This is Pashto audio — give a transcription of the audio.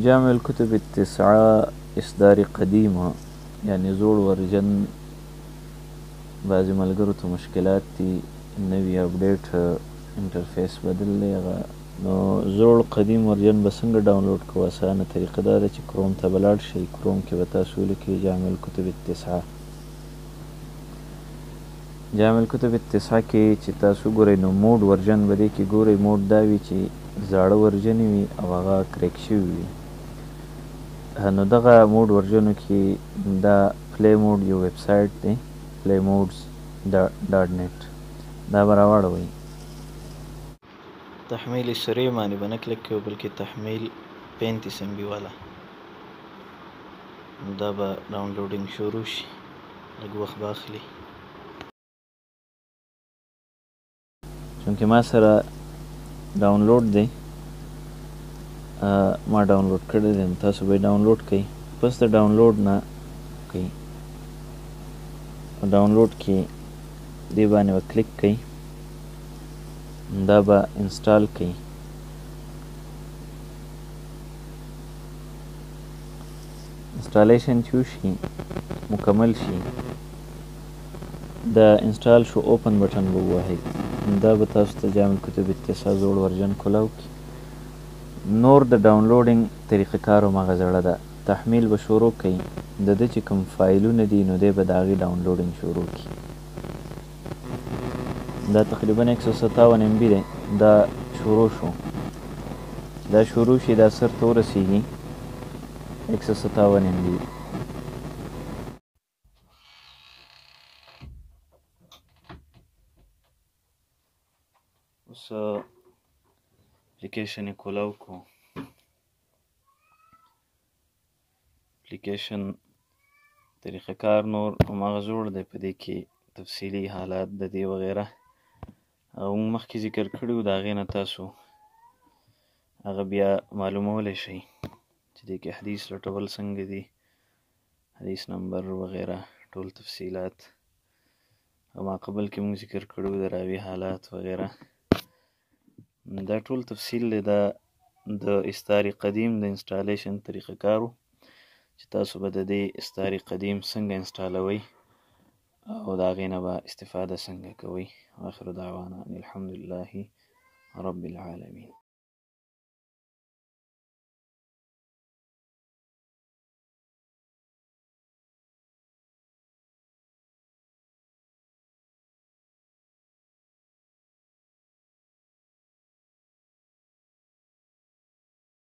جامع الكتب التسعة إصدار قديمة، يعني زوړ ورژن. بعضې ملګرو ته مشکلات دي، نوي اپډیټ انټرفیس بدل دی هغه. نو زوړ قدیم ورژن به څنګه ډاونلوډ کوو؟ اسانه طریقه دا ده چې کروم ته به لاړ شئ. کروم کې به تاسو ولیکئ جامع الکتب التسعة. جامع الکتب التسعة کې چې تاسو ګورئ نو موډ ورژن به دې کې ګورئ. موډ دا وي چې زاړه ورژن وي او هغه کریک شوي وي. نو دغه موډ ورژنو کې دا پلی موډ یو ویب سایټ دی، پلی موډز ډاټ نیټ، دا به راواړوئ. تحمیل سریع باندې به نه کلک کوئ بلکې تحمیل 35 MB والا. دا به ډاونلوډینګ شروع شي، لږ وخت به اخلي. چونکې ما سره ډاونلوډ دی، ما ډاونلوډ کړی دی، تاسو به یې ډاونلوډ کړئ. پس د ډاونلوډ نه کوئ، ډاونلوډ کې دې باندې به کلیک کړئ، دا به انسټال کړئ. انسټالیشن چې وشي مکمل شي، دا انسټال شو اوپن بټن به ووهئ. دا به تاسو ته جامع الکتب التسعة زوړ ورژن کولاو کړي. نور د ډاونلوډینګ طریقه کار هماغه زړه ده. تحمیل به شروع کړئ، د ده چې کوم فایلونه دي نو دی به د هغې ډاونلوډینګ شروع کړي. دا تقریبا 157 MB دی. دا شروع شو، دا شروع شي، دا سر ته ورسیږي 157 MB. اوس اپلیکیشن یې کولاو کړو. اپلیکیشن طریقه کار نور هماغه زوړ دی، په دې کې تفصیلي حالات د دې وغیره موږ مخکې ذکر کړي وو. د هغې نه تاسو هغه بیا معلومولی شئ چې دې کې حدیث لټول څنګه دي، حدیث نمبر وغیره ټول تفصیلات. ما قبل کې موږ ذکر کړي وو د راوي حالات وغیره. دا ټول تفصیل دی. دا د استار قدیم د انسټالیشن طریقه کار و چې تاسو به د دې استار قدیم څنګه انسټالوئ او د هغې نه به استفاده څنګه کوئ. آخر دعوانا الحمد لله رب العالمین.